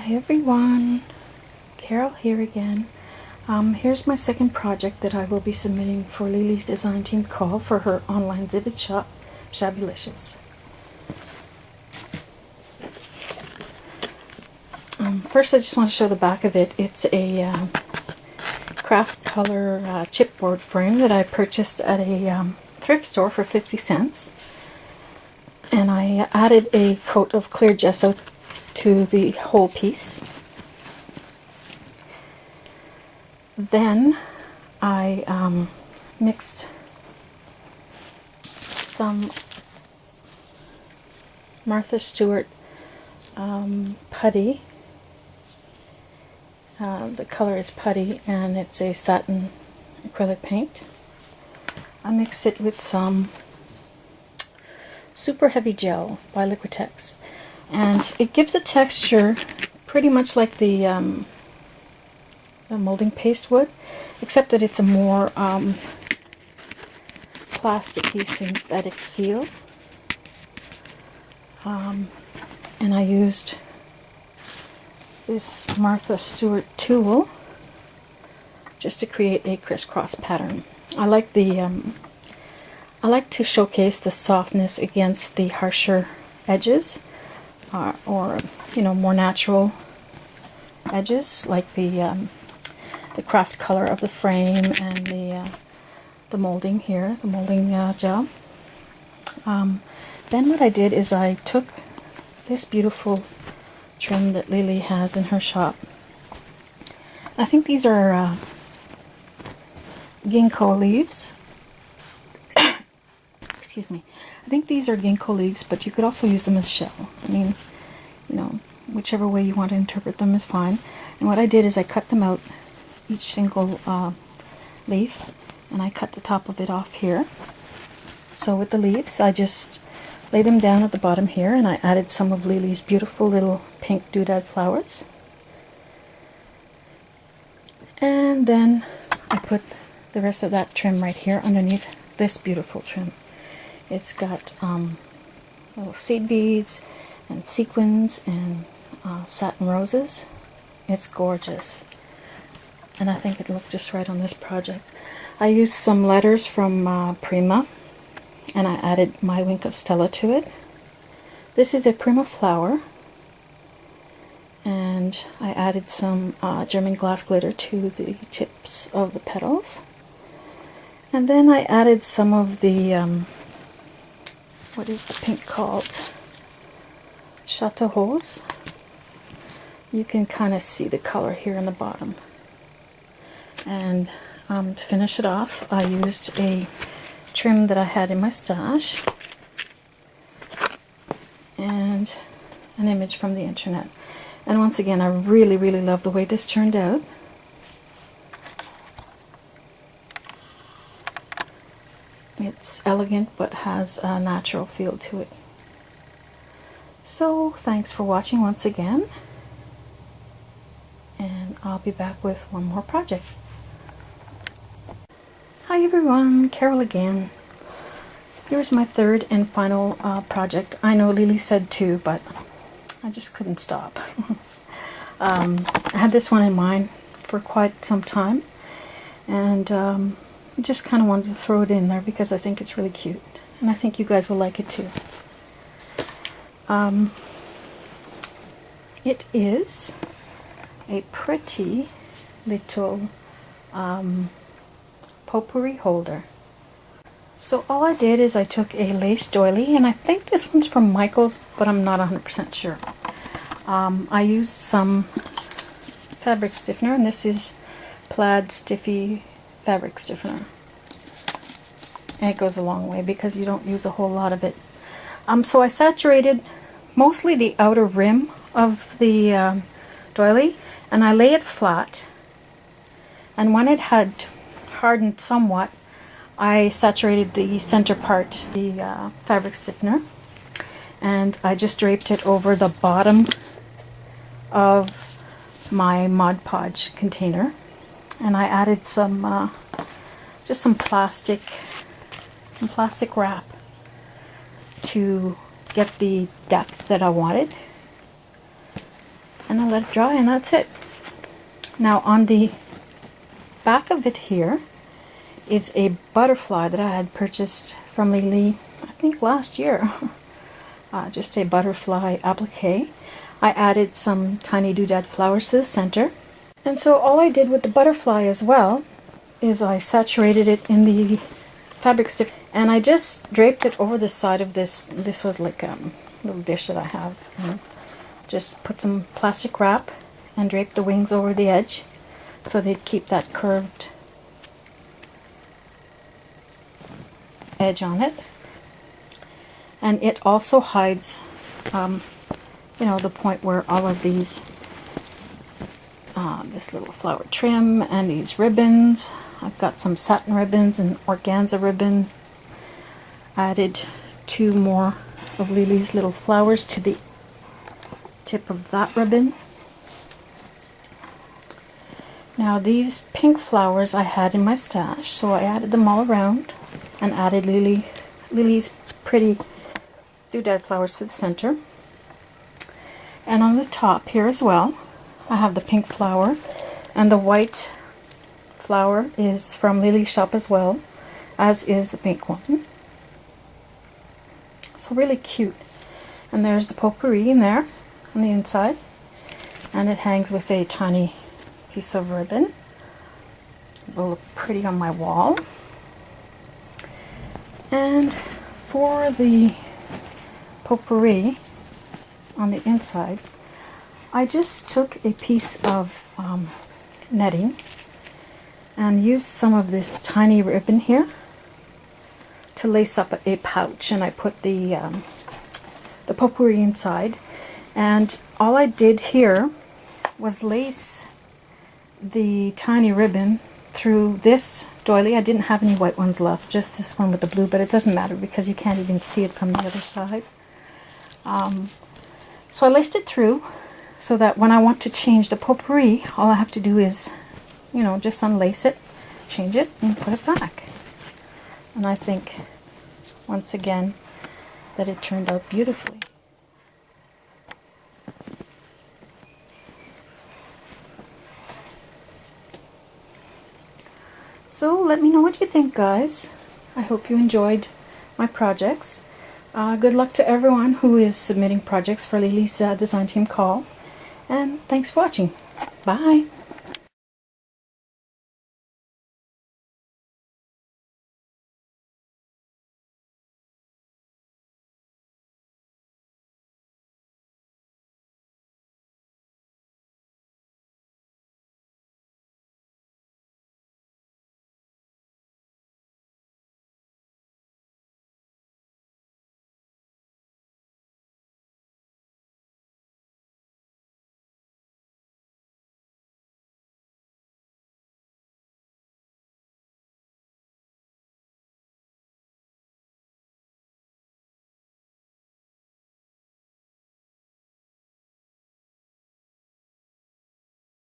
Hi everyone, Carol here again. Here's my second project that I will be submitting for Lele's design team call for her online exhibit shop, Shabbylishious. First I just want to show the back of it. It's a craft color chipboard frame that I purchased at a thrift store for 50 cents. And I added a coat of clear gesso to the whole piece. Then I mixed some Martha Stewart putty. The color is putty and it's a satin acrylic paint. I mixed it with some super heavy gel by Liquitex, and it gives a texture pretty much like the molding paste would, except that it's a more plasticky, synthetic feel. And I used this Martha Stewart tool just to create a crisscross pattern. I like to showcase the softness against the harsher edges, or more natural edges, like the craft color of the frame and the molding here, the molding gel. Then what I did is I took this beautiful trim that Lele has in her shop. I think these are ginkgo leaves. Excuse me. I think these are ginkgo leaves, but you could also use them as shell. I mean, whichever way you want to interpret them is fine. And what I did is I cut them out, each single leaf, and I cut the top of it off here. So with the leaves, I just lay them down at the bottom here, and I added some of Lele's beautiful little pink doodad flowers. And then I put the rest of that trim right here underneath this beautiful trim. It's got little seed beads and sequins and satin roses. It's gorgeous, and I think it looked just right on this project. I used some letters from Prima, and I added my Wink of Stella to it. This is a Prima flower, and I added some German glass glitter to the tips of the petals. And then I added some of the, what is the pink called? Chateau Rose. You can kind of see the color here in the bottom. And to finish it off, I used a trim that I had in my stash and an image from the internet. And once again, I really, really love the way this turned out. It's elegant but has a natural feel to it. So thanks for watching once again, and I'll be back with one more project. Hi everyone, Carol again. Here's my third and final project. I know Lele said 2, but I just couldn't stop. I had this one in mind for quite some time, and I just kind of wanted to throw it in there because I think it's really cute, and I think you guys will like it too. It is a pretty little potpourri holder. So all I did is I took a lace doily, and I think this one's from Michael's, but I'm not 100% sure. I used some fabric stiffener, and this is Plaid Stiffy fabric stiffener. And it goes a long way because you don't use a whole lot of it. So I saturated mostly the outer rim of the doily, and I lay it flat. And when it had hardened somewhat, I saturated the center part, the fabric stiffener, and I just draped it over the bottom of my Mod Podge container. And I added some, just some plastic wrap to get the depth that I wanted. And I let it dry, and that's it. Now on the back of it here is a butterfly that I had purchased from Lele, I think last year. Just a butterfly applique. I added some tiny doodad flowers to the center. And so all I did with the butterfly as well is I saturated it in the fabric stick, and I just draped it over the side of this. This was like a little dish that I have. And just put some plastic wrap and drape the wings over the edge so they'd keep that curved edge on it. And it also hides, you know, the point where all of these, this little flower trim and these ribbons. I've got some satin ribbons and organza ribbon. Added 2 more of Lele's little flowers to the tip of that ribbon. Now these pink flowers I had in my stash, so I added them all around and added Lele's pretty doodad flowers to the center. And on the top here as well, I have the pink flower, and the white flower is from Lele's shop as well, as is the pink one. So really cute. And there's the potpourri in there on the inside, and it hangs with a tiny piece of ribbon. It will look pretty on my wall. And for the potpourri on the inside, I just took a piece of netting and used some of this tiny ribbon here to lace up a pouch, and I put the potpourri inside. And all I did here was lace the tiny ribbon through this doily. I didn't have any white ones left, just this one with the blue, but it doesn't matter because you can't even see it from the other side. So I laced it through so that when I want to change the potpourri, all I have to do is, you know, just unlace it, change it, and put it back. And I think, once again, that it turned out beautifully. So let me know what you think, guys. I hope you enjoyed my projects. Good luck to everyone who is submitting projects for Lele's design team call. And thanks for watching. Bye!